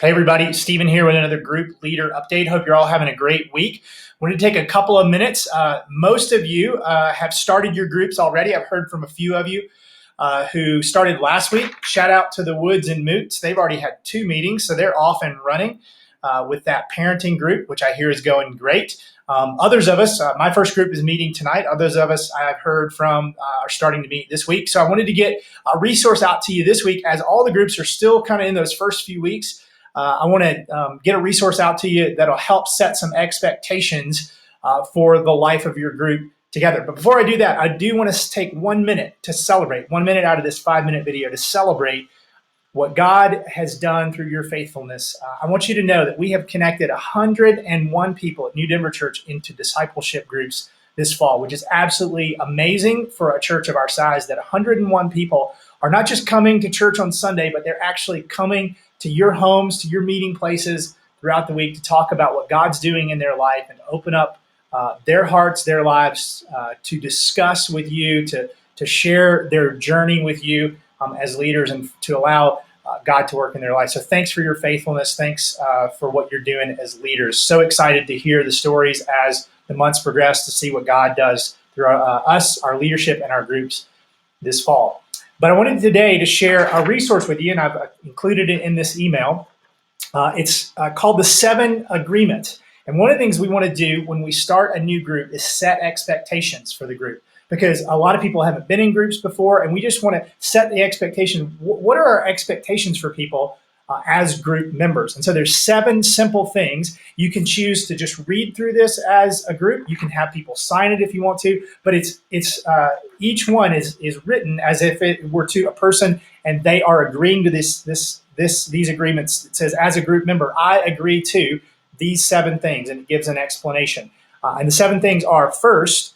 Hey everybody, Stephen here with another group leader update. Hope you're all having a great week. We're going to take a couple of minutes. Most of you have started your groups already. I've heard from a few of you who started last week. Shout out to the Woods and Moots. They've already had 2 meetings, so they're off and running with that parenting group, which I hear is going great. Others of us, my first group is meeting tonight. Others of us I've heard from are starting to meet this week. So I wanted to get a resource out to you this week as all the groups are still kind of in those first few weeks. I want to get a resource out to you that'll help set some expectations for the life of your group together. But before I do that, I do want to take 1 minute to celebrate, 1 minute out of this 5-minute video to celebrate what God has done through your faithfulness. I want you to know that we have connected 101 people at New Denver Church into discipleship groups this fall, which is absolutely amazing for a church of our size, that 101 people are not just coming to church on Sunday, but they're actually coming to your homes, to your meeting places throughout the week to talk about what God's doing in their life and open up their hearts, their lives to discuss with you, to share their journey with you as leaders and to allow God to work in their life. So thanks for your faithfulness. Thanks for what you're doing as leaders. So excited to hear the stories as the months progress, to see what God does through us, our leadership, and our groups this fall. But I wanted today to share a resource with you, and I've included it in this email. It's called the 7 Agreement. And one of the things we want to do when we start a new group is set expectations for the group, because a lot of people haven't been in groups before, and we just want to set the expectation. What are our expectations for people as group members? And so there's 7 simple things. You can choose to just read through this as a group. You can have people sign it if you want to, but it's each one is written as if it were to a person and they are agreeing to these agreements. It says, as a group member, I agree to these 7 things, and it gives an explanation. And the 7 things are: first,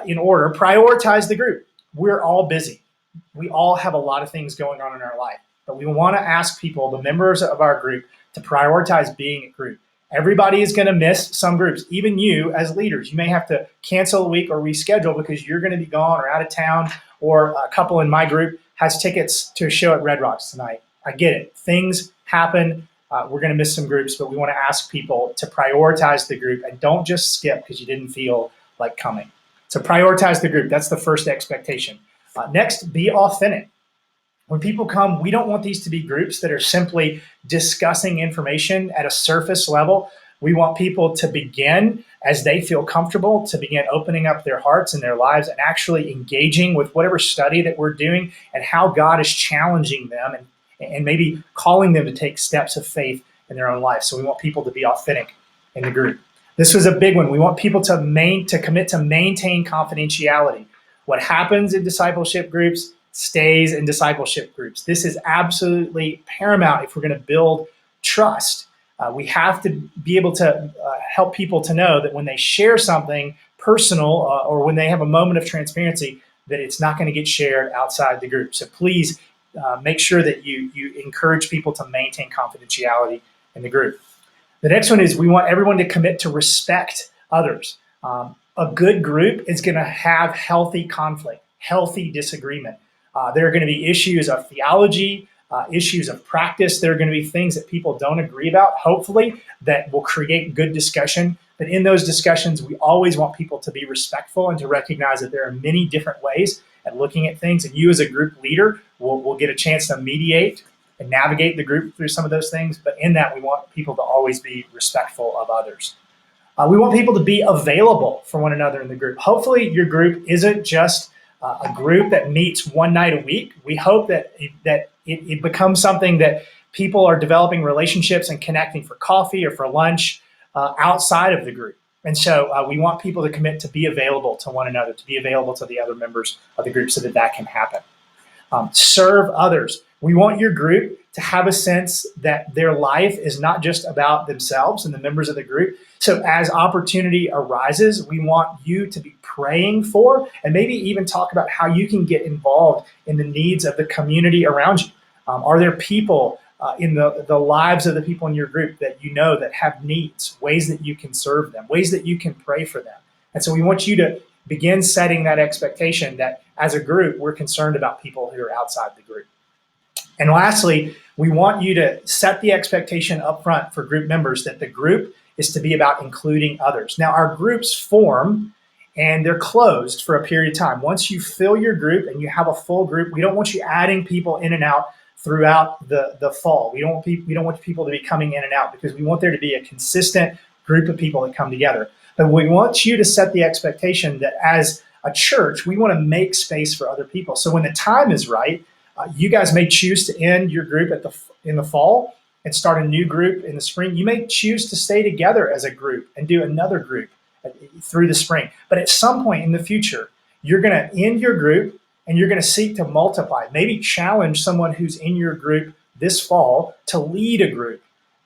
in order, prioritize the group. We're all busy. We all have a lot of things going on in our life, but we want to ask people, the members of our group, to prioritize being a group. Everybody is going to miss some groups. Even you as leaders, you may have to cancel a week or reschedule because you're going to be gone or out of town, or a couple in my group has tickets to a show at Red Rocks tonight. I get it. Things happen. We're going to miss some groups, but we want to ask people to prioritize the group and don't just skip because you didn't feel like coming. So prioritize the group. That's the first expectation. Next, be authentic. When people come, we don't want these to be groups that are simply discussing information at a surface level. We want people to begin, as they feel comfortable, to begin opening up their hearts and their lives and actually engaging with whatever study that we're doing and how God is challenging them and maybe calling them to take steps of faith in their own life. So we want people to be authentic in the group. This was a big one. We want people to commit to maintain confidentiality. What happens in discipleship groups stays in discipleship groups. This is absolutely paramount if we're going to build trust. We have to be able to help people to know that when they share something personal or when they have a moment of transparency, that it's not going to get shared outside the group. So please make sure that you encourage people to maintain confidentiality in the group. The next one is we want everyone to commit to respect others. A good group is going to have healthy conflict, healthy disagreement. There are going to be issues of theology, issues of practice. There are going to be things that people don't agree about, hopefully, that will create good discussion. But in those discussions, we always want people to be respectful and to recognize that there are many different ways at looking at things. And you as a group leader will get a chance to mediate and navigate the group through some of those things. But in that, we want people to always be respectful of others. We want people to be available for one another in the group. Hopefully, your group isn't just a group that meets one night a week. We hope that it becomes something that people are developing relationships and connecting for coffee or for lunch outside of the group. And so we want people to commit to be available to one another, to be available to the other members of the group so that can happen. Serve others. We want your group to have a sense that their life is not just about themselves and the members of the group. So as opportunity arises, we want you to be praying for and maybe even talk about how you can get involved in the needs of the community around you. Are there people in the lives of the people in your group that you know that have needs, ways that you can serve them, ways that you can pray for them? And so we want you to begin setting that expectation that as a group, we're concerned about people who are outside the group. And lastly, We want you to set the expectation up front for group members that the group is to be about including others. Now, our groups form and they're closed for a period of time. Once you fill your group and you have a full group, we don't want you adding people in and out throughout the fall. We don't want people to be coming in and out, because we want there to be a consistent group of people that come together. But we want you to set the expectation that as a church, we want to make space for other people. So when the time is right, you guys may choose to end your group in the fall and start a new group in the spring. You may choose to stay together as a group and do another group through the spring. But at some point in the future, you're going to end your group and you're going to seek to multiply. Maybe challenge someone who's in your group this fall to lead a group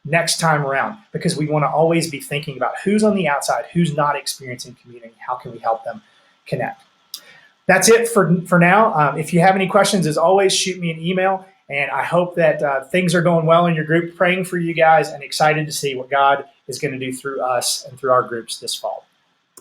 next time around, because we want to always be thinking about who's on the outside, who's not experiencing community, how can we help them connect. That's it for now. If you have any questions, as always, shoot me an email. And I hope that things are going well in your group. Praying for you guys and excited to see what God is going to do through us and through our groups this fall.